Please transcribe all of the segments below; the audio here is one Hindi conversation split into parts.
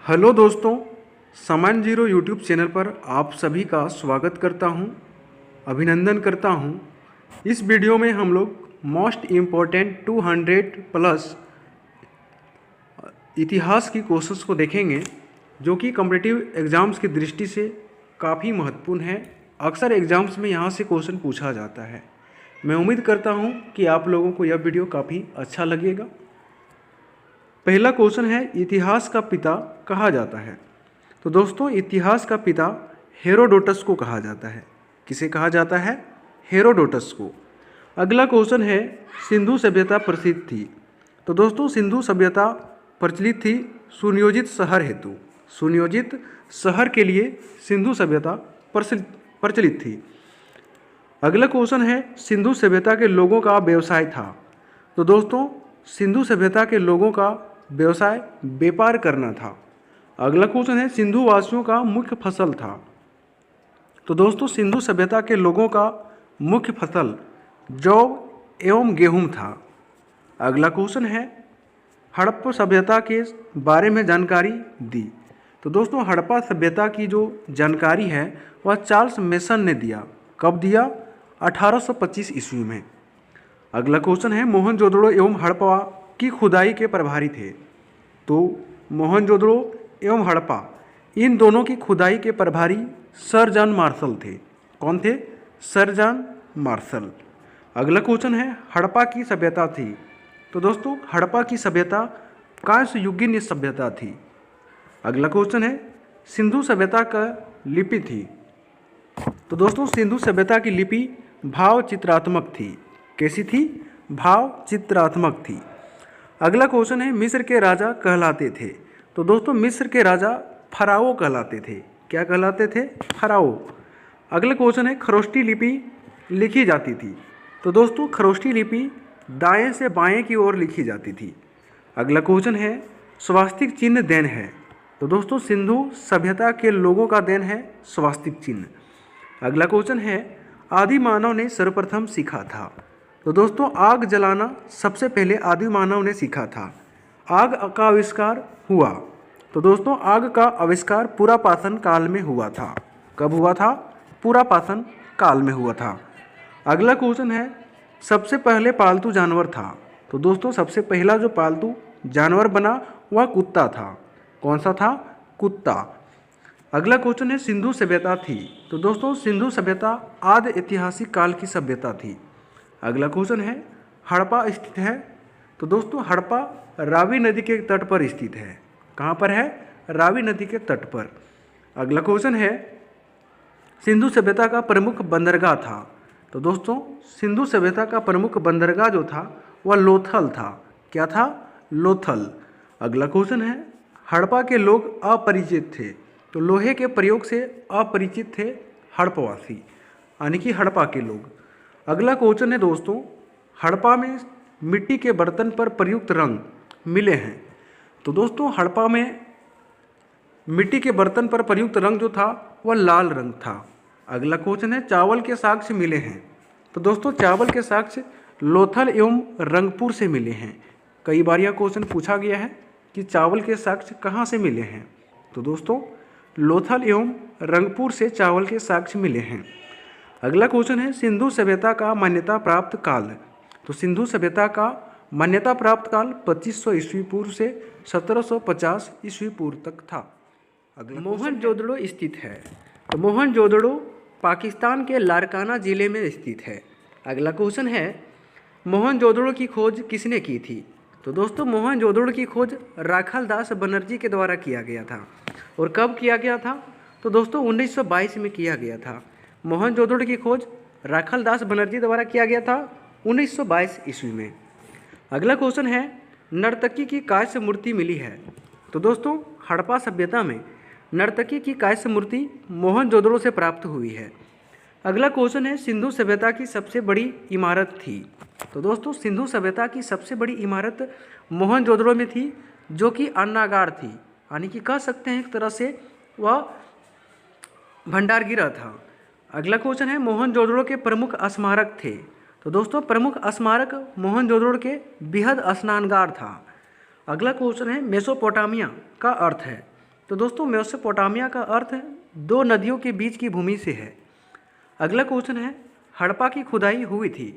हेलो दोस्तों, सामान जीरो यूट्यूब चैनल पर आप सभी का स्वागत करता हूं, अभिनंदन करता हूं। इस वीडियो में हम लोग मोस्ट इम्पोर्टेंट 200 प्लस इतिहास की क्वेश्चंस को देखेंगे, जो कि कॉम्पिटिटिव एग्ज़ाम्स की दृष्टि से काफ़ी महत्वपूर्ण है। अक्सर एग्ज़ाम्स में यहाँ से क्वेश्चन पूछा जाता है। मैं उम्मीद करता हूँ कि आप लोगों को यह वीडियो काफ़ी अच्छा लगेगा। पहला क्वेश्चन है, इतिहास का पिता कहा जाता है। तो दोस्तों, इतिहास का पिता हेरोडोटस को कहा जाता है। किसे कहा जाता है? हेरोडोटस को। अगला क्वेश्चन है, सिंधु सभ्यता प्रसिद्ध थी। तो दोस्तों, सिंधु सभ्यता प्रचलित थी सुनियोजित शहर हेतु। सुनियोजित शहर के लिए सिंधु सभ्यता प्रचलित थी। अगला क्वेश्चन है, सिंधु सभ्यता के लोगों का व्यवसाय था। तो दोस्तों, सिंधु सभ्यता के लोगों का व्यवसाय व्यापार करना था। अगला क्वेश्चन है, सिंधु वासियों का मुख्य फसल था। तो दोस्तों, सिंधु सभ्यता के लोगों का मुख्य फसल जौ एवं गेहूं था। अगला क्वेश्चन है, हड़प्पा सभ्यता के बारे में जानकारी दी। तो दोस्तों, हड़प्पा सभ्यता की जो जानकारी है वह चार्ल्स मेसन ने दिया। कब दिया? 1825 ईस्वी में। अगला क्वेश्चन है, मोहनजोदड़ो एवं हड़प्पा की खुदाई के प्रभारी थे। तो मोहनजोदड़ो एवं हड़प्पा इन दोनों की खुदाई के प्रभारी सर जॉन मार्शल थे। कौन थे? Sir John Marshall. अगला क्वेश्चन है, हड़प्पा की सभ्यता थी। तो दोस्तों, हड़प्पा की सभ्यता कांस्य युगीन सभ्यता थी। अगला क्वेश्चन है, सिंधु सभ्यता का लिपि थी। तो दोस्तों, सिंधु सभ्यता की लिपि भाव चित्रात्मक थी। कैसी थी? भाव चित्रात्मक थी। अगला क्वेश्चन है, मिस्र के राजा कहलाते थे। तो दोस्तों, मिस्र के राजा फराओ कहलाते थे। क्या कहलाते थे? फराओ। अगला क्वेश्चन है, खरोष्टी लिपि लिखी जाती थी। तो दोस्तों, खरोष्टी लिपि दाएं से बाएं की ओर लिखी जाती थी। अगला क्वेश्चन है, स्वास्तिक चिन्ह देन है। तो दोस्तों, सिंधु सभ्यता के लोगों का देन है स्वास्तिक चिन्ह। अगला क्वेश्चन है, आदि मानव ने सर्वप्रथम सीखा था। तो दोस्तों, आग जलाना सबसे पहले आदि मानव ने सीखा था। आग का आविष्कार हुआ। तो दोस्तों, आग का आविष्कार पुरापाषाण काल में हुआ था। कब हुआ था? पुरापाषाण काल में हुआ था। अगला क्वेश्चन है, सबसे पहले पालतू जानवर था। तो दोस्तों, सबसे पहला जो पालतू जानवर बना वह कुत्ता था। कौन सा था? कुत्ता। अगला क्वेश्चन है, सिंधु सभ्यता थी। तो दोस्तों, सिंधु सभ्यता आदि ऐतिहासिक काल की सभ्यता थी। अगला क्वेश्चन है, हड़प्पा स्थित है। तो दोस्तों, हड़प्पा रावी नदी के तट पर स्थित है। कहाँ पर है? रावी नदी के तट पर। अगला क्वेश्चन है, सिंधु सभ्यता का प्रमुख बंदरगाह था। तो दोस्तों, सिंधु सभ्यता का प्रमुख बंदरगाह जो था वह लोथल था। क्या था? लोथल। अगला क्वेश्चन है, हड़प्पा के लोग अपरिचित थे। तो लोहे के प्रयोग से अपरिचित थे हड़प्पवासी, यानी कि हड़प्पा के लोग। अगला क्वेश्चन है दोस्तों, हड़प्पा में मिट्टी के बर्तन पर प्रयुक्त रंग मिले हैं। तो दोस्तों, हड़प्पा में मिट्टी के बर्तन पर प्रयुक्त रंग जो था वह लाल रंग था। अगला क्वेश्चन है, चावल के साक्ष्य मिले हैं। तो दोस्तों, चावल के साक्ष्य लोथल एवं रंगपुर से मिले हैं। कई बार यह क्वेश्चन पूछा गया है कि चावल के साक्ष्य कहाँ से मिले हैं। तो दोस्तों, लोथल एवं रंगपुर से चावल के साक्ष्य मिले हैं। अगला क्वेश्चन है, सिंधु सभ्यता का मान्यता प्राप्त काल। तो सिंधु सभ्यता का मान्यता प्राप्त काल 2500 ईस्वी पूर्व से 1750 ईस्वी पूर्व तक था। अगला मोहनजोदड़ो स्थित है। तो मोहनजोदड़ो पाकिस्तान के लारकाना जिले में स्थित है। अगला क्वेश्चन है, मोहनजोदड़ो की खोज किसने की थी। तो दोस्तों, मोहनजोदड़ो की खोज राखालदास बनर्जी के द्वारा किया गया था। और कब किया गया था? तो दोस्तों, 1922 में किया गया था। मोहनजोदड़ो की खोज राखालदास बनर्जी द्वारा किया गया था 1922 ईस्वी में। अगला क्वेश्चन है, नर्तकी की कांस्य मूर्ति मिली है। तो दोस्तों, हड़प्पा सभ्यता में नर्तकी की कांस्य मूर्ति मोहनजोदड़ो से प्राप्त हुई है। अगला क्वेश्चन है, सिंधु सभ्यता की सबसे बड़ी इमारत थी। तो दोस्तों, सिंधु सभ्यता की सबसे बड़ी इमारत मोहनजोदड़ो में थी, जो कि अन्नागार थी, यानी कि कह सकते हैं एक तरह से वह भंडारगृह था। अगला क्वेश्चन है, मोहनजोदड़ो के प्रमुख स्मारक थे। तो दोस्तों, प्रमुख स्मारक मोहनजोदड़ो के बृहद स्नानगार था। अगला क्वेश्चन है, मेसोपोटामिया का अर्थ है। तो दोस्तों मेसोपोटामिया का अर्थ दो नदियों के बीच की भूमि से है। अगला क्वेश्चन है हड़प्पा की खुदाई हुई थी।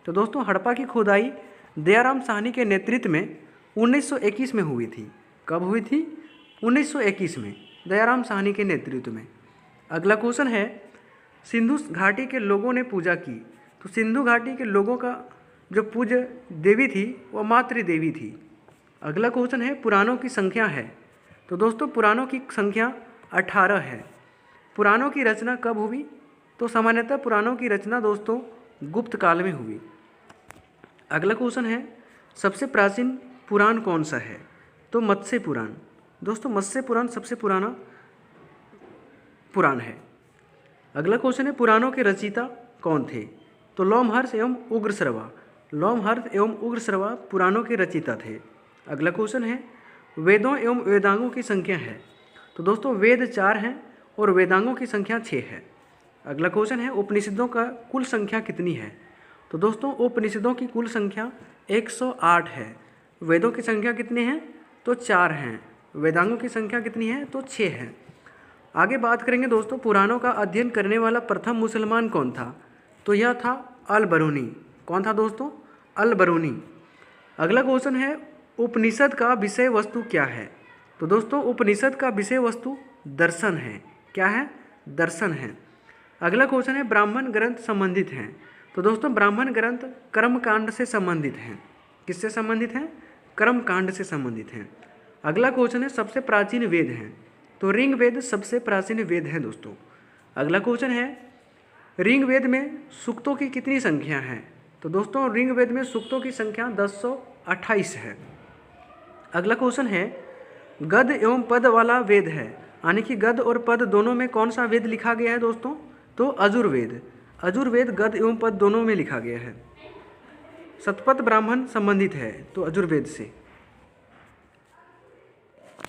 तो दोस्तों हड़प्पा की खुदाई दयाराम साहनी के नेतृत्व में 1921 में हुई थी। कब हुई थी? 1921 में, दयाराम साहनी के नेतृत्व में। अगला क्वेश्चन है सिंधु घाटी के लोगों ने पूजा की। तो सिंधु घाटी के लोगों का जो पूज्य देवी थी वह मातृ देवी थी। अगला क्वेश्चन है पुराणों की संख्या है। तो दोस्तों पुराणों की संख्या 18 है। पुराणों की रचना कब हुई? तो सामान्यतः पुराणों की रचना दोस्तों गुप्त काल में हुई। अगला क्वेश्चन है सबसे प्राचीन पुराण कौन सा है? तो मत्स्य पुराण। दोस्तों मत्स्य पुराण सबसे पुराना पुराण है। अगला क्वेश्चन है पुराणों के रचयिता कौन थे? तो लोमहर्ष एवं उग्रश्रवा। लोमहर्ष एवं उग्रश्रवा पुराणों के रचयिता थे। अगला क्वेश्चन है वेदों एवं वेदांगों की संख्या है। तो दोस्तों वेद 4 हैं और वेदांगों की संख्या 6 है। अगला क्वेश्चन है उपनिषदों का कुल संख्या कितनी है? तो दोस्तों उपनिषदों की कुल संख्या 108 है। वेदों की संख्या कितनी है? तो 4 हैं। वेदांगों की संख्या कितनी है? तो 6 है। आगे बात करेंगे दोस्तों पुराणों का अध्ययन करने वाला प्रथम मुसलमान कौन था? तो यह था अल बरूनी। कौन था दोस्तों? अल बरूनी। अगला क्वेश्चन है उपनिषद का विषय वस्तु क्या है? तो दोस्तों उपनिषद का विषय वस्तु दर्शन है। क्या है? दर्शन है। अगला क्वेश्चन है ब्राह्मण ग्रंथ संबंधित हैं। तो दोस्तों ब्राह्मण ग्रंथ कर्मकांड से संबंधित हैं। किससे संबंधित हैं? कर्मकांड से संबंधित हैं। अगला क्वेश्चन है सबसे प्राचीन वेद हैं। तो ऋग्वेद सबसे प्राचीन वेद है दोस्तों। अगला क्वेश्चन है ऋग्वेद में सूक्तों की कितनी संख्या है? तो दोस्तों ऋग्वेद में सूक्तों की संख्या 1028 है। अगला क्वेश्चन है गद एवं पद वाला वेद है, यानी कि गद और पद दोनों में कौन सा वेद लिखा गया है दोस्तों? तो अजुर्वेद। अजुर्वेद गद एवं पद दोनों में लिखा गया है। शतपथ ब्राह्मण संबंधित है तो अजुर्वेद से।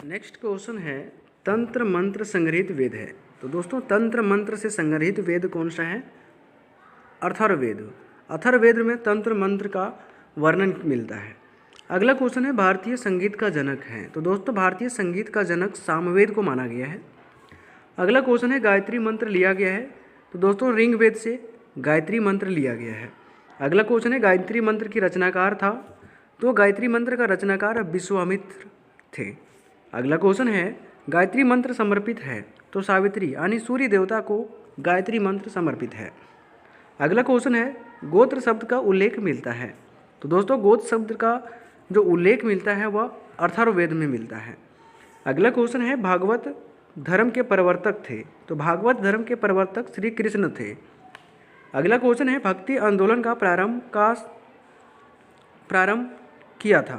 नेक्स्ट क्वेश्चन है तंत्र मंत्र संग्रहित वेद है। तो दोस्तों तंत्र मंत्र से संग्रहित वेद कौन सा है? अथर्ववेद। अथर्ववेद में तंत्र मंत्र का वर्णन मिलता है। अगला क्वेश्चन है भारतीय संगीत का जनक है। तो दोस्तों भारतीय संगीत का जनक सामवेद को माना गया है। अगला क्वेश्चन है गायत्री मंत्र लिया गया है। तो दोस्तों ऋग्वेद से गायत्री मंत्र लिया गया है। अगला क्वेश्चन है गायत्री मंत्र की रचनाकार था। तो गायत्री मंत्र का रचनाकार विश्वामित्र थे। अगला क्वेश्चन है गायत्री मंत्र समर्पित है। तो सावित्री यानी सूर्य देवता को गायत्री मंत्र समर्पित है। अगला क्वेश्चन है गोत्र शब्द का उल्लेख मिलता है। तो दोस्तों गोत्र शब्द का जो उल्लेख मिलता है वह अथर्ववेद में मिलता है। अगला क्वेश्चन है भागवत धर्म के प्रवर्तक थे। तो भागवत धर्म के प्रवर्तक श्री कृष्ण थे। अगला क्वेश्चन है भक्ति आंदोलन का प्रारंभ किया था।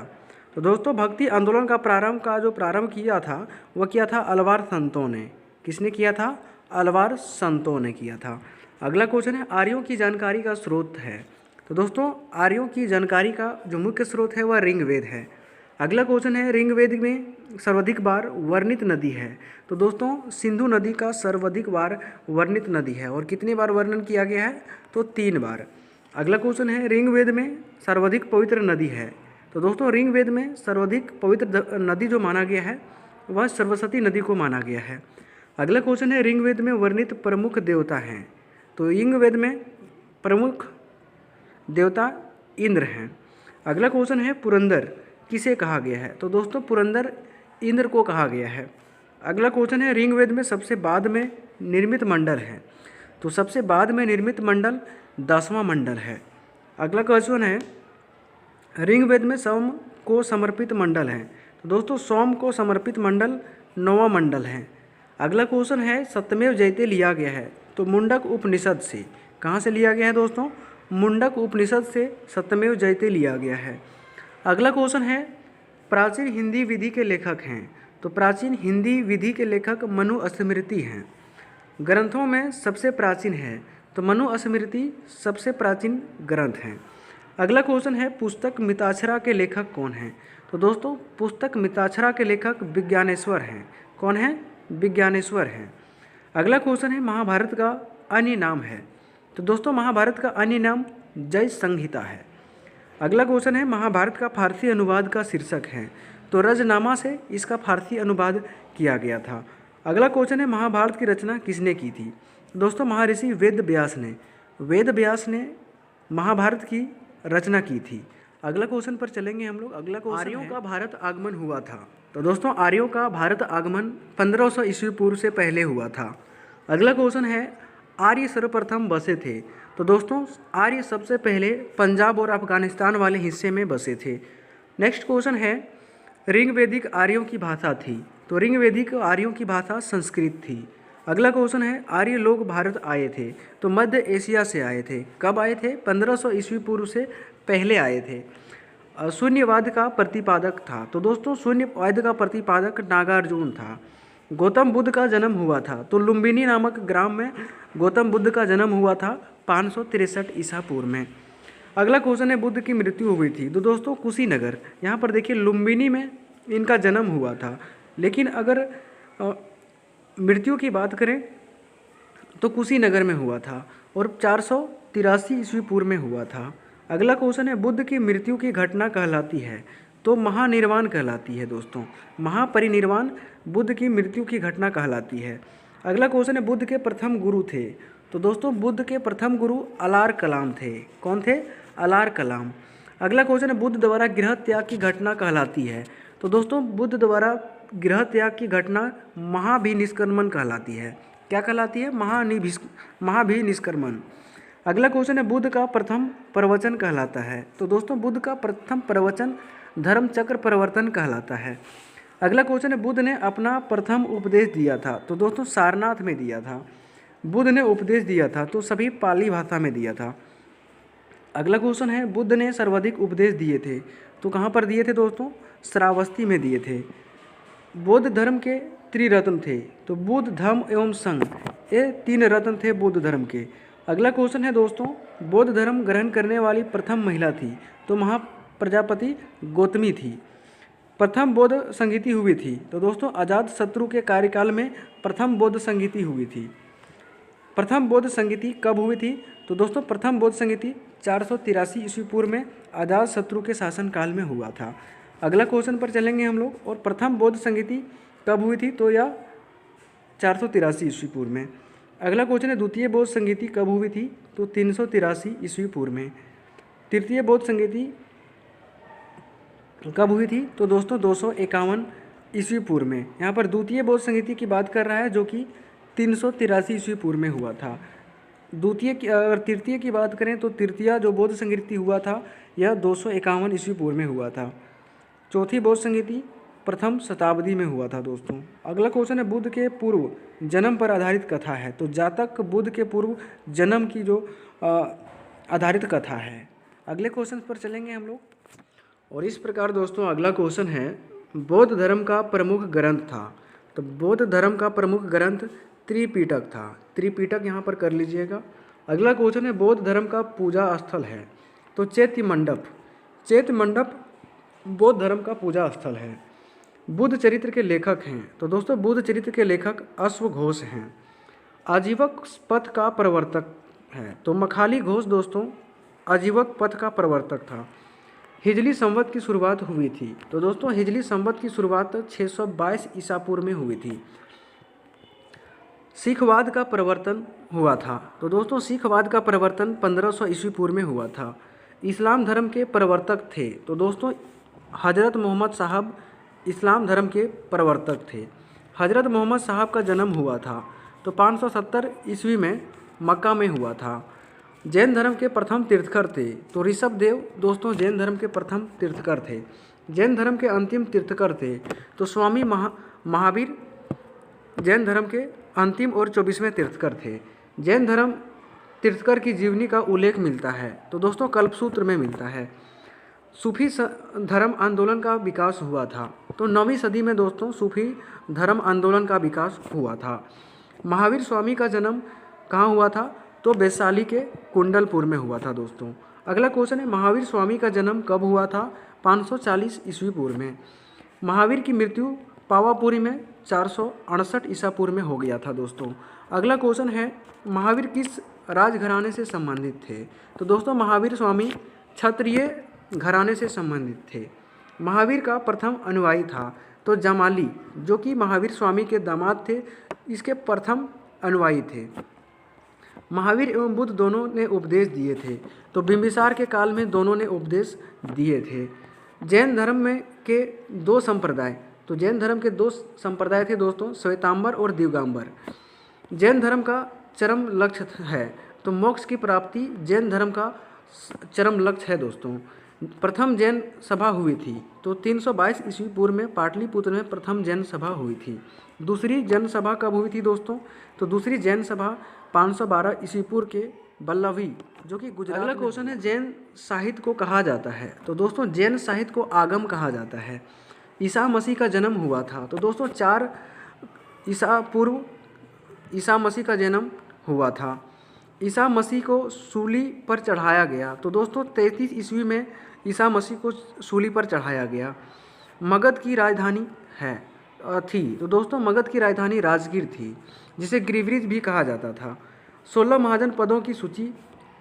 तो दोस्तों भक्ति आंदोलन का प्रारंभ किया था वह किया था अलवार संतों ने। किसने किया था? अलवार संतों ने किया था। अगला क्वेश्चन है आर्यों की जानकारी का स्रोत है। तो दोस्तों आर्यों की जानकारी का जो मुख्य स्रोत है वह ऋग्वेद है। अगला क्वेश्चन है ऋग्वेद में सर्वाधिक बार वर्णित नदी है। तो दोस्तों सिंधु नदी का सर्वाधिक बार वर्णित नदी है और कितनी बार वर्णन किया गया है? तो 3 बार। अगला क्वेश्चन है ऋग्वेद में सर्वाधिक पवित्र नदी है। तो दोस्तों ऋग्वेद में सर्वाधिक पवित्र नदी जो माना गया है वह सरस्वती नदी को माना गया है। अगला क्वेश्चन है ऋग्वेद में वर्णित प्रमुख देवता हैं। तो ऋग्वेद में प्रमुख देवता इंद्र हैं। अगला क्वेश्चन है पुरंदर किसे कहा गया है? तो दोस्तों पुरंदर इंद्र को कहा गया है। अगला क्वेश्चन है ऋग्वेद में सबसे बाद में निर्मित मंडल है। तो सबसे बाद में निर्मित मंडल 10वां मंडल है। अगला क्वेश्चन है ऋग्वेद में सोम को समर्पित मंडल है। तो दोस्तों सोम को समर्पित मंडल 9वां मंडल है। अगला क्वेश्चन है सत्यमेव जयते लिया गया है। तो मुंडक उपनिषद से। कहाँ से लिया गया है दोस्तों? मुंडक उपनिषद से सत्यमेव जयते लिया गया है। अगला क्वेश्चन है प्राचीन हिंदी विधि के लेखक हैं। तो प्राचीन हिंदी विधि के लेखक मनुस्मृति हैं। ग्रंथों में सबसे प्राचीन है तो मनुस्मृति सबसे प्राचीन ग्रंथ है। अगला क्वेश्चन है पुस्तक मिताक्षरा के लेखक कौन हैं? तो दोस्तों पुस्तक मिताक्षरा के लेखक विज्ञानेश्वर हैं। कौन है? विज्ञानेश्वर हैं। अगला क्वेश्चन है महाभारत का अन्य नाम है। तो दोस्तों महाभारत का अन्य नाम जय संहिता है। अगला क्वेश्चन है महाभारत का फारसी अनुवाद का शीर्षक है। तो रजनामा से इसका फारसी अनुवाद किया गया था। अगला क्वेश्चन है, महाभारत की रचना किसने की थी? दोस्तों महर्षि वेद व्यास ने महाभारत की रचना की थी। अगला क्वेश्चन पर चलेंगे हम लोग। अगला क्वेश्चन, आर्यों का भारत आगमन हुआ था। तो दोस्तों आर्यों का भारत आगमन 1500 ईस्वी पूर्व से पहले हुआ था। अगला क्वेश्चन है, आर्य सर्वप्रथम बसे थे। तो दोस्तों आर्य सबसे पहले पंजाब और अफगानिस्तान वाले हिस्से में बसे थे। नेक्स्ट क्वेश्चन है, ऋग्वेदिक आर्यों की भाषा थी। तो ऋग्वेदिक आर्यों की भाषा संस्कृत थी। अगला क्वेश्चन है, आर्य लोग भारत आए थे। तो मध्य एशिया से आए थे। कब आए थे? 1500 ईस्वी पूर्व से पहले आए थे। शून्यवाद का प्रतिपादक था। तो दोस्तों शून्यवाद का प्रतिपादक नागार्जुन था। गौतम बुद्ध का जन्म हुआ था। तो लुम्बिनी नामक ग्राम में गौतम बुद्ध का जन्म हुआ था 563 ईसा पूर्व में। अगला क्वेश्चन है, बुद्ध की मृत्यु हुई थी। तो दोस्तों कुशीनगर, यहाँ पर देखिए लुम्बिनी में इनका जन्म हुआ था, लेकिन अगर मृत्यु की बात करें तो कुशीनगर में हुआ था और 483 ईस्वी पूर्व में हुआ था। अगला क्वेश्चन है, बुद्ध की मृत्यु की घटना कहलाती है। तो महानिर्वाण कहलाती है दोस्तों। महापरिनिर्वाण बुद्ध की मृत्यु की घटना कहलाती है। अगला क्वेश्चन है, बुद्ध के प्रथम गुरु थे। तो दोस्तों बुद्ध के प्रथम गुरु अलार कलाम थे। कौन थे? अलार कलाम। अगला क्वेश्चन है, बुद्ध द्वारा गृह त्याग की घटना कहलाती है। तो दोस्तों बुद्ध द्वारा गृह त्याग की घटना महाभिनिष्क्रमण कहलाती है। क्या कहलाती है? महाभिनिष्क्रमण। अगला क्वेश्चन है, बुद्ध का प्रथम प्रवचन कहलाता है। तो दोस्तों बुद्ध का प्रथम प्रवचन धर्मचक्र प्रवर्तन कहलाता है। अगला क्वेश्चन है, बुद्ध ने अपना प्रथम उपदेश दिया था। तो दोस्तों सारनाथ में दिया था। बुद्ध ने उपदेश दिया था तो सभी पाली भाषा में दिया था। अगला क्वेश्चन है, बुद्ध ने सर्वाधिक उपदेश दिए थे। तो कहाँ पर दिए थे दोस्तों? श्रावस्ती में दिए थे। बौद्ध धर्म के त्रिरत्न थे। तो बुद्ध, धम्म एवं संघ, ये 3 रत्न थे बौद्ध धर्म के। अगला क्वेश्चन है दोस्तों, बौद्ध धर्म ग्रहण करने वाली प्रथम महिला थी। तो महाप्रजापति गौतमी थी। प्रथम बौद्ध संगीति हुई थी। तो दोस्तों अजात शत्रु के कार्यकाल में प्रथम बौद्ध संगीति हुई थी। प्रथम बौद्ध संगीति कब हुई थी? तो दोस्तों प्रथम बौद्ध संगीति 483 ईस्वी पूर्व में अजात शत्रु के शासनकाल में हुआ था। अगला क्वेश्चन पर चलेंगे हम लोग। और प्रथम बौद्ध संगीति कब हुई थी? तो यह 483 ईस्वी पूर्व में। अगला क्वेश्चन है, द्वितीय बौद्ध संगीति कब हुई थी? तो 383 ईस्वी पूर्व में। तृतीय बौद्ध संगीति कब हुई थी? तो दोस्तों 251 ईस्वी पूर्व में। यहाँ पर द्वितीय बौद्ध संगीति की बात कर रहा है जो कि 383 ईस्वी पूर्व में हुआ था। अगर तृतीय की बात करें तो तृतीय जो बौद्ध संगीति हुआ था यह 251 ईस्वी पूर्व में हुआ था। चौथी बौद्ध संगीति प्रथम शताब्दी में हुआ था दोस्तों। अगला क्वेश्चन है, बुद्ध के पूर्व जन्म पर आधारित कथा है। तो जातक बुद्ध के पूर्व जन्म की जो आधारित कथा है। अगले क्वेश्चन पर चलेंगे हम लोग। और इस प्रकार दोस्तों अगला क्वेश्चन है, बौद्ध धर्म का प्रमुख ग्रंथ था। तो बौद्ध धर्म का प्रमुख ग्रंथ त्रिपिटक था। त्रिपिटक यहाँ पर कर लीजिएगा। अगला क्वेश्चन है, बौद्ध धर्म का पूजा स्थल है। तो चैत्य मंडप बौद्ध धर्म का पूजा स्थल है। बुद्ध चरित्र के लेखक हैं। तो दोस्तों बुद्ध चरित्र के लेखक अश्वघोष हैं। आजीवक पथ का प्रवर्तक है। तो मखाली घोष दोस्तों आजीवक पथ का प्रवर्तक था। हिजली संवत की शुरुआत हुई थी। तो दोस्तों हिजली संवत की शुरुआत 622 ईसा पूर्व में हुई थी। सिखवाद का प्रवर्तन हुआ था। तो दोस्तों सिखवाद का प्रवर्तन 1500 ईस्वी पूर्व में हुआ था। इस्लाम धर्म के प्रवर्तक थे। तो दोस्तों हजरत मोहम्मद साहब इस्लाम धर्म के प्रवर्तक थे। हजरत मोहम्मद साहब का जन्म हुआ था तो 570 ईस्वी में मक्का में हुआ था। जैन धर्म के प्रथम तीर्थकर थे। तो ऋषभदेव दोस्तों जैन धर्म के प्रथम तीर्थकर थे। जैन धर्म के अंतिम तीर्थकर थे। तो स्वामी महावीर जैन धर्म के अंतिम और 24वें तीर्थकर थे। जैन धर्म तीर्थकर की जीवनी का उल्लेख मिलता है। तो दोस्तों कल्पसूत्र में मिलता है। सूफी धर्म आंदोलन का विकास हुआ था। तो 9वीं सदी में दोस्तों सूफी धर्म आंदोलन का विकास हुआ था। महावीर स्वामी का जन्म कहाँ हुआ था? तो वैशाली के कुंडलपुर में हुआ था दोस्तों। अगला क्वेश्चन है, महावीर स्वामी का जन्म कब हुआ था? 540 ईस्वी पूर्व में। महावीर की मृत्यु पावापुरी में 468 ईसा पूर्व में हो गया था दोस्तों। अगला क्वेश्चन है, महावीर किस राजघराने से संबंधित थे? तो दोस्तों महावीर स्वामी क्षत्रिय घराने से संबंधित थे। महावीर का प्रथम अनुयायी था? तो जामाली, जो कि महावीर स्वामी के दामाद थे, इसके प्रथम अनुयायी थे। महावीर एवं बुद्ध दोनों ने उपदेश दिए थे। तो बिंबिसार के काल में दोनों ने उपदेश दिए थे। जैन धर्म में के दो संप्रदाय, तो जैन धर्म के दो संप्रदाय थे दोस्तों, श्वेतांबर और दिगंबर। जैन धर्म का चरम लक्ष्य है, तो मोक्ष की प्राप्ति जैन धर्म का चरम लक्ष्य है दोस्तों। प्रथम जैन सभा हुई थी, तो 322 ईस्वी पूर्व में पाटलिपुत्र में प्रथम जैन सभा हुई थी। दूसरी जैन सभा कब हुई थी दोस्तों? तो दूसरी जैन सभा 512 ईस्वी पूर्व के बल्लवी, जो कि गुजरात। अगला क्वेश्चन है, जैन साहित्य को कहा जाता है? तो दोस्तों जैन साहित्य को आगम कहा जाता है। ईसा मसीह का जन्म हुआ था? तो दोस्तों 4 ईसा पूर्व ईसा मसीह का जन्म हुआ था। ईसा मसीह को सूली पर चढ़ाया गया? तो दोस्तों 33 ईस्वी में ईसा मसीह को सूली पर चढ़ाया गया। मगध की राजधानी थी? तो दोस्तों मगध की राजधानी राजगीर थी, जिसे गिरिवृज भी कहा जाता था। 16 महाजन पदों की सूची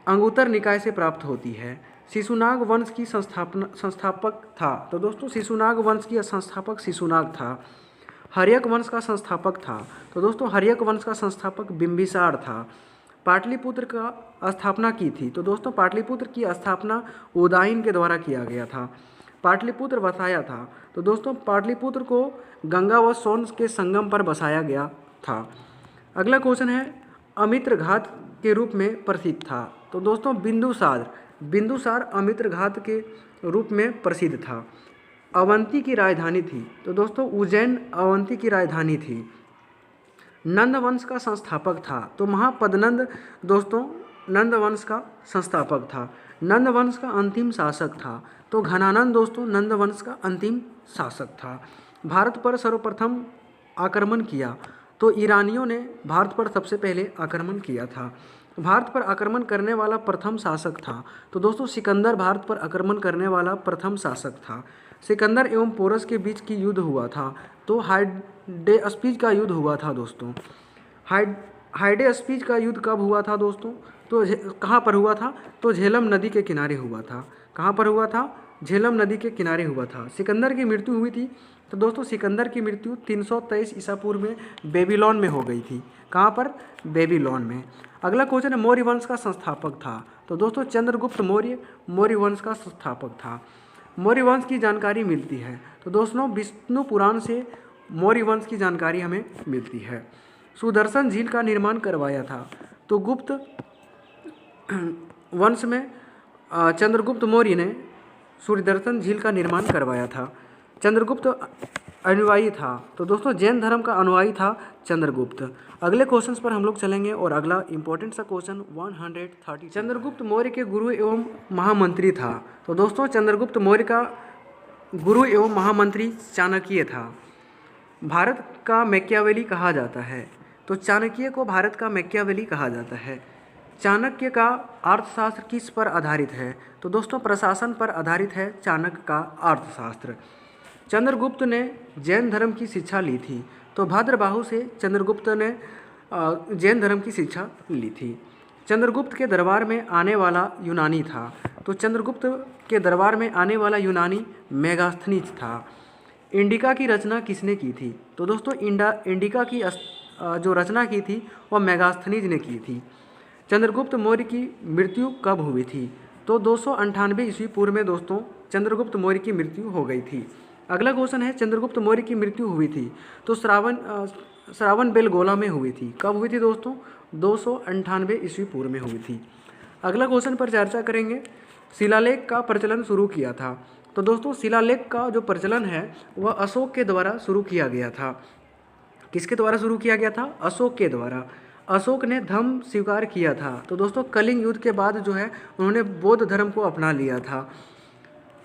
अंगुत्तर निकाय से प्राप्त होती है। शिशुनाग वंश की संस्थापक था? तो दोस्तों शिशुनाग वंश की संस्थापक शिशुनाग था। हर्यक वंश का संस्थापक था? तो दोस्तों हर्यक वंश का संस्थापक बिंबिसार था। पाटलिपुत्र का स्थापना की थी? तो दोस्तों पाटलिपुत्र की स्थापना उदायन के द्वारा किया गया था। पाटलिपुत्र बसाया था? तो दोस्तों पाटलिपुत्र को गंगा व सोन के संगम पर बसाया गया था। अगला क्वेश्चन है, अमित्र घात के रूप में प्रसिद्ध था? तो दोस्तों बिंदुसार अमित्र घात के रूप में प्रसिद्ध था। अवंती की राजधानी थी? तो दोस्तों उज्जैन अवंती की राजधानी थी। नंद वंश का संस्थापक था? तो महापदनंद दोस्तों नंद वंश का संस्थापक था। नंद वंश का अंतिम शासक था? तो घनानंद दोस्तों नंद वंश का अंतिम शासक था। भारत पर सर्वप्रथम आक्रमण किया? तो ईरानियों ने भारत पर सबसे पहले आक्रमण किया था। भारत पर आक्रमण करने वाला प्रथम शासक था? तो दोस्तों सिकंदर भारत पर आक्रमण करने वाला प्रथम शासक था। सिकंदर एवं पोरस के बीच की युद्ध हुआ था? तो हाइडेस्पीज का युद्ध हुआ था दोस्तों। हाइडेस्पीज का युद्ध कब हुआ था दोस्तों? तो कहाँ पर हुआ था? तो झेलम नदी के किनारे हुआ था। कहाँ पर हुआ था? झेलम नदी के किनारे हुआ था। सिकंदर की मृत्यु हुई थी? तो दोस्तों सिकंदर की मृत्यु 323 ईसा पूर्व में बेबीलोन में हो गई थी। कहाँ पर? बेबीलोन में। अगला क्वेश्चन है, मौर्य वंश का संस्थापक था? तो दोस्तों चंद्रगुप्त मौर्य वंश का संस्थापक था। मौर्य वंश की जानकारी मिलती है? तो दोस्तों विष्णु पुराण से मौर्य वंश की जानकारी हमें मिलती है। सुदर्शन झील का निर्माण करवाया था? तो गुप्त वंश में चंद्रगुप्त मौर्य ने सुदर्शन झील का निर्माण करवाया था। चंद्रगुप्त अनुयायी था? तो दोस्तों जैन धर्म का अनुयायी था चंद्रगुप्त। अगले क्वेश्चंस पर हम लोग चलेंगे और अगला इंपॉर्टेंट सा क्वेश्चन 130। चंद्रगुप्त मौर्य के गुरु एवं महामंत्री था? तो दोस्तों चंद्रगुप्त मौर्य का गुरु एवं महामंत्री चाणक्य था। भारत का मैकियावेली कहा जाता है? तो चाणक्य को भारत का मैकियावेली कहा जाता है। चाणक्य का अर्थशास्त्र किस पर आधारित है? तो दोस्तों प्रशासन पर आधारित है चाणक्य का अर्थशास्त्र। चंद्रगुप्त ने जैन धर्म की शिक्षा ली थी? तो भद्रबाहु से चंद्रगुप्त ने जैन धर्म की शिक्षा ली थी। चंद्रगुप्त के दरबार में आने वाला यूनानी था? तो चंद्रगुप्त के दरबार में आने वाला यूनानी मेगास्थनीज था। इंडिका की रचना किसने की थी? तो दोस्तों इंडिका की जो रचना की थी वह मेगास्थनीज ने की थी। चंद्रगुप्त मौर्य की मृत्यु कब हुई थी? तो 298 ईस्वी पूर्व में दोस्तों चंद्रगुप्त मौर्य की मृत्यु हो गई थी। अगला क्वेश्चन है, चंद्रगुप्त मौर्य की मृत्यु हुई थी तो श्रावण बेलगोला में हुई थी? कब हुई थी दोस्तों? 298 ईस्वी पूर्व में हुई थी। अगला क्वेश्चन पर चर्चा करेंगे, शिलालेख का प्रचलन शुरू किया था? तो दोस्तों शिलालेख का जो प्रचलन है वह अशोक के द्वारा शुरू किया गया था। किसके द्वारा शुरू किया गया था? अशोक के द्वारा। अशोक ने धम्म स्वीकार किया था? तो दोस्तों कलिंग युद्ध के बाद जो है उन्होंने बौद्ध धर्म को अपना लिया था।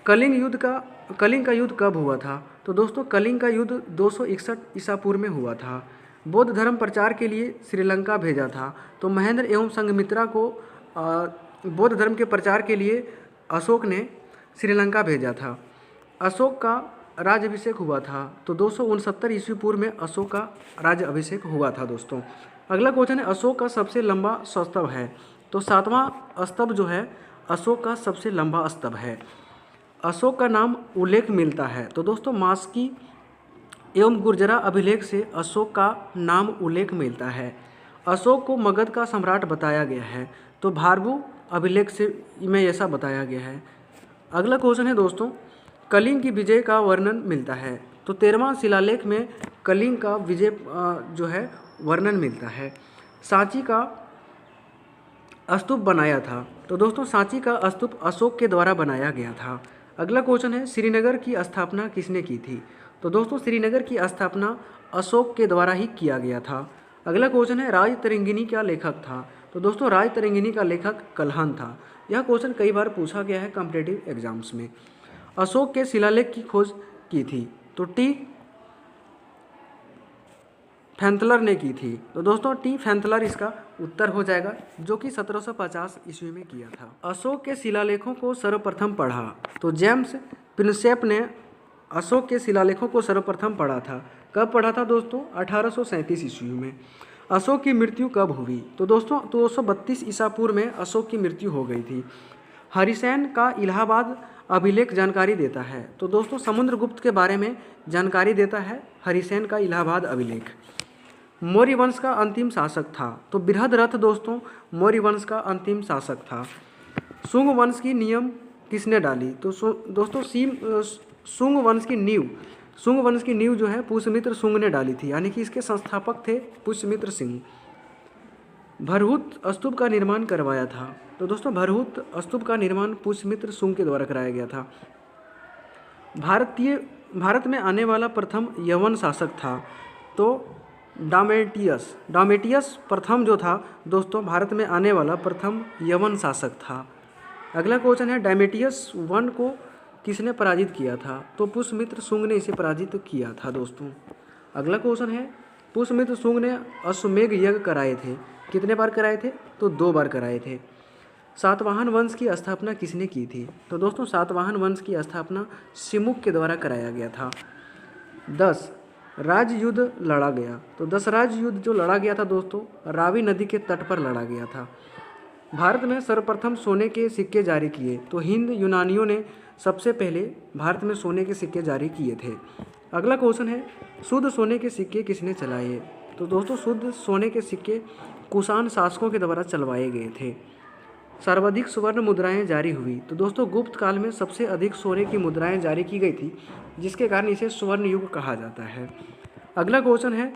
कलिंग का युद्ध कब हुआ था? तो दोस्तों कलिंग का युद्ध 261 ईसा पूर्व में हुआ था। बौद्ध धर्म प्रचार के लिए श्रीलंका भेजा था? तो महेंद्र एवं संघमित्रा को बौद्ध धर्म के प्रचार के लिए अशोक ने श्रीलंका भेजा था। अशोक का राज्याभिषेक हुआ था? तो 269 ईस्वी पूर्व में अशोक का राज्याभिषेक हुआ था दोस्तों। अगला क्वेश्चन है, अशोक का सबसे लंबा स्तंभ है? तो 7वां स्तंभ जो है अशोक का सबसे लंबा स्तंभ है। अशोक का नाम उल्लेख मिलता है? तो दोस्तों मास्की एवं गुर्जरा अभिलेख से अशोक का नाम उल्लेख मिलता है। अशोक को मगध का सम्राट बताया गया है, तो भारभू अभिलेख से में ऐसा बताया गया है। अगला क्वेश्चन है दोस्तों, कलिंग की विजय का वर्णन मिलता है? तो 13वां शिलालेख में कलिंग का विजय जो है वर्णन मिलता है। सांची का स्तूप बनाया था? तो दोस्तों सांची का स्तूप अशोक के द्वारा बनाया गया था। अगला क्वेश्चन है, श्रीनगर की स्थापना किसने की थी? तो दोस्तों श्रीनगर की स्थापना अशोक के द्वारा ही किया गया था। अगला क्वेश्चन है, राजतरंगिणी का लेखक था? तो दोस्तों राजतरंगिणी का लेखक कल्हण था। यह क्वेश्चन कई बार पूछा गया है कॉम्पिटिटिव एग्जाम्स में। अशोक के शिलालेख की खोज की थी? तो टी फैंथलर ने की थी। तो दोस्तों टी फैंथलर इसका उत्तर हो जाएगा, जो कि 1750 ईस्वी में किया था। अशोक के शिलालेखों को सर्वप्रथम पढ़ा? तो जेम्स प्रिंसेप ने अशोक के शिलालेखों को सर्वप्रथम पढ़ा था। कब पढ़ा था दोस्तों? 1837 ईस्वी में। अशोक की मृत्यु कब हुई? तो दोस्तों 232 ईसा पूर्व में अशोक की मृत्यु हो गई थी। हरिसेन का इलाहाबाद अभिलेख जानकारी देता है? तो दोस्तों समुद्रगुप्त के बारे में जानकारी देता है हरिसेन का इलाहाबाद अभिलेख। मौर्य वंश का अंतिम शासक था? तो बृहद्रथ दोस्तों मौर्य वंश का अंतिम शासक था। शुंग वंश की नियम किसने डाली? तो दोस्तों शुंग वंश की नींव जो है पुष्यमित्र शुंग ने डाली थी, यानी कि इसके संस्थापक थे पुष्यमित्र सिंह। भरहुत स्तूप का निर्माण करवाया था? तो दोस्तों भरहुत स्तूप का निर्माण पुष्यमित्र शुंग के द्वारा कराया गया था। भारत में आने वाला प्रथम यवन शासक था? तो डामेटियस प्रथम जो था दोस्तों भारत में आने वाला प्रथम यवन शासक था। अगला क्वेश्चन है, डामेटियस वन को किसने पराजित किया था? तो पुष्यमित्र शुंग ने इसे पराजित किया था दोस्तों। अगला क्वेश्चन है, पुष्यमित्र शुंग ने अश्वमेध यज्ञ कराए थे? कितने बार कराए थे? तो 2 बार कराए थे। सातवाहन वंश की स्थापना किसने की थी? तो दोस्तों सातवाहन वंश की स्थापना सिमुक के द्वारा कराया गया था। 10 राज्य युद्ध लड़ा गया? तो 10 राज्य युद्ध जो लड़ा गया था दोस्तों रावी नदी के तट पर लड़ा गया था। भारत में सर्वप्रथम सोने के सिक्के जारी किए? तो हिंद यूनानियों ने सबसे पहले भारत में सोने के सिक्के जारी किए थे। अगला क्वेश्चन है, शुद्ध सोने के सिक्के किसने चलाए? तो दोस्तों शुद्ध सोने के सिक्के कुषाण शासकों के द्वारा चलवाए गए थे। सर्वाधिक स्वर्ण मुद्राएं जारी हुई? तो दोस्तों गुप्त काल में सबसे अधिक सोने की मुद्राएं जारी की गई थी, जिसके कारण इसे स्वर्ण युग कहा जाता है। अगला क्वेश्चन है,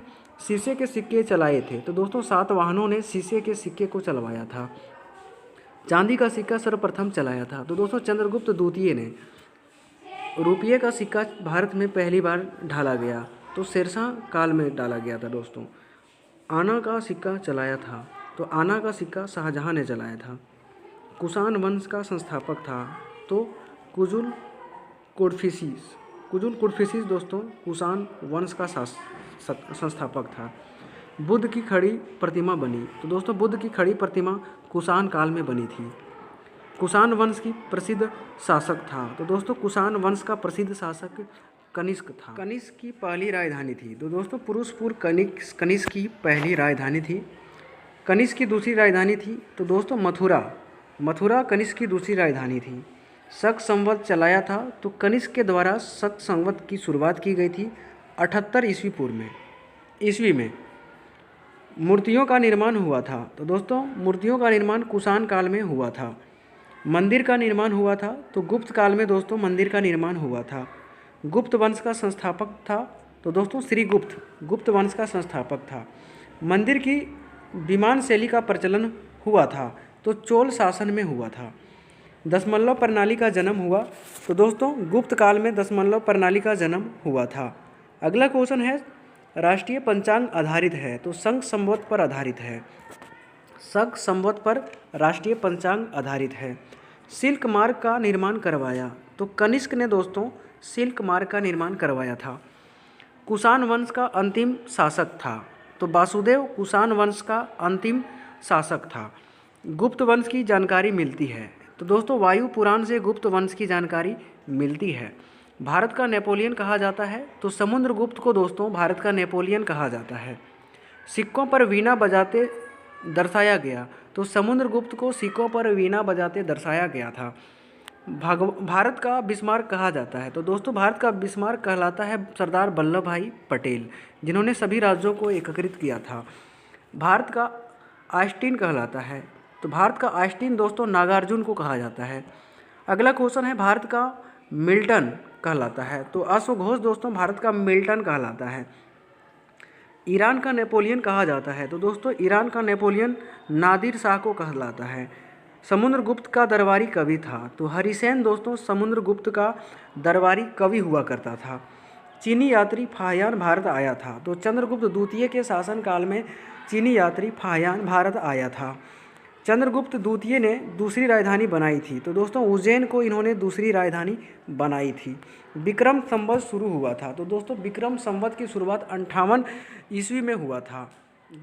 शीशे के सिक्के चलाए थे? तो दोस्तों सातवाहनों ने शीशे के सिक्के को चलवाया था। चांदी का सिक्का सर्वप्रथम चलाया था? तो दोस्तों चंद्रगुप्त द्वितीय ने। रुपये का सिक्का भारत में पहली बार ढाला गया? तो शेरशाह काल में डाला गया था दोस्तों। आना का सिक्का चलाया था? तो आना का सिक्का शाहजहां ने चलाया था। कुषाण वंश का संस्थापक था? तो कुजुल कुडफिसिस दोस्तों कुषाण वंश का संस्थापक था। बुद्ध की खड़ी प्रतिमा बनी? तो दोस्तों बुद्ध की खड़ी प्रतिमा कुषाण काल में बनी थी। कुषाण वंश की प्रसिद्ध शासक था? तो दोस्तों कुषाण वंश का प्रसिद्ध शासक कनिष्क था। कनिष्क की पहली राजधानी थी? तो दोस्तों पुरुषपुर कनिष्क की पहली राजधानी थी। कनिष्क की दूसरी राजधानी थी? तो दोस्तों मथुरा कनिष्क की दूसरी राजधानी थी। शक संवत चलाया था? तो कनिष्क के द्वारा शक संवत की शुरुआत की गई थी 78 ईस्वी में। मूर्तियों का निर्माण हुआ था? तो दोस्तों मूर्तियों का निर्माण कुषाण काल में हुआ था। मंदिर का निर्माण हुआ था? तो गुप्त काल में दोस्तों मंदिर का निर्माण हुआ था। गुप्त वंश का संस्थापक था? तो दोस्तों श्रीगुप्त गुप्त वंश का संस्थापक था। मंदिर की विमान शैली का प्रचलन हुआ था? तो चोल शासन में हुआ था। दशमलव प्रणाली का जन्म हुआ? तो दोस्तों गुप्त काल में दशमलव प्रणाली का जन्म हुआ था। अगला क्वेश्चन है, राष्ट्रीय पंचांग आधारित है? तो शक संवत पर आधारित है। शक संवत पर राष्ट्रीय पंचांग आधारित है। सिल्क मार्ग का निर्माण करवाया? तो कनिष्क ने दोस्तों सिल्क मार्ग का निर्माण करवाया था। कुषाण वंश का अंतिम शासक था? तो वासुदेव कुषाण वंश का अंतिम शासक था। गुप्त वंश की जानकारी मिलती है? तो दोस्तों वायु पुराण से गुप्त वंश की जानकारी मिलती है। भारत का नेपोलियन कहा जाता है? तो समुद्रगुप्त को दोस्तों भारत का नेपोलियन कहा जाता है। सिक्कों पर वीणा बजाते दर्शाया गया? तो समुद्रगुप्त को सिक्कों पर वीणा बजाते दर्शाया गया था। भारत का बिस्मार्क कहा जाता है? तो दोस्तों भारत का बिस्मार्क कहलाता है सरदार वल्लभ भाई पटेल, जिन्होंने सभी राज्यों को एकीकृत किया था। भारत का आइंस्टीन कहलाता है? तो भारत का आइंस्टीन दोस्तों नागार्जुन को कहा जाता है। अगला क्वेश्चन है, भारत का मिल्टन कहलाता है? तो अश्वघोष दोस्तों भारत का मिल्टन कहलाता है। ईरान का नेपोलियन कहा जाता है? तो दोस्तों ईरान का नेपोलियन नादिर शाह को कहलाता है। समुद्रगुप्त का दरबारी कवि था? तो हरिसेन दोस्तों समुद्रगुप्त का दरबारी कवि हुआ करता था। चीनी यात्री फाहियान भारत आया था? तो चंद्रगुप्त द्वितीय के शासनकाल में चीनी यात्री फाहियान भारत आया था। चंद्रगुप्त द्वितीय ने दूसरी राजधानी बनाई थी? तो दोस्तों उज्जैन को इन्होंने दूसरी राजधानी बनाई थी। विक्रम संवत शुरू हुआ था? तो दोस्तों विक्रम संवत की शुरुआत 58 ईस्वी में हुआ था।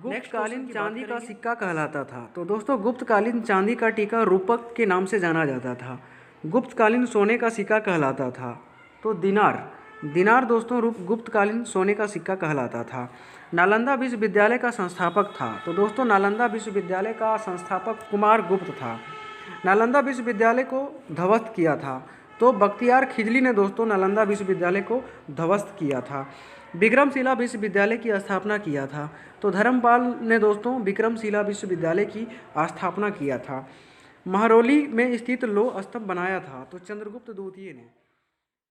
गुप्तकालीन चांदी का सिक्का कहलाता था? तो दोस्तों गुप्तकालीन चांदी का टीका रूपक के नाम से जाना जाता था। गुप्तकालीन सोने का सिक्का कहलाता था? तो दिनार दोस्तों गुप्तकालीन सोने का सिक्का कहलाता था। नालंदा विश्वविद्यालय का संस्थापक था? तो दोस्तों नालंदा विश्वविद्यालय का संस्थापक कुमार गुप्त था। नालंदा विश्वविद्यालय को ध्वस्त किया था? तो बख्तियार खिजली ने दोस्तों नालंदा विश्वविद्यालय को ध्वस्त किया था। विक्रमशिला विश्वविद्यालय की स्थापना किया था? तो धर्मपाल ने दोस्तों विक्रमशिला विश्वविद्यालय की स्थापना किया था। महरौली में स्थित लौह स्तंभ बनाया था? तो चंद्रगुप्त द्वितीय ने।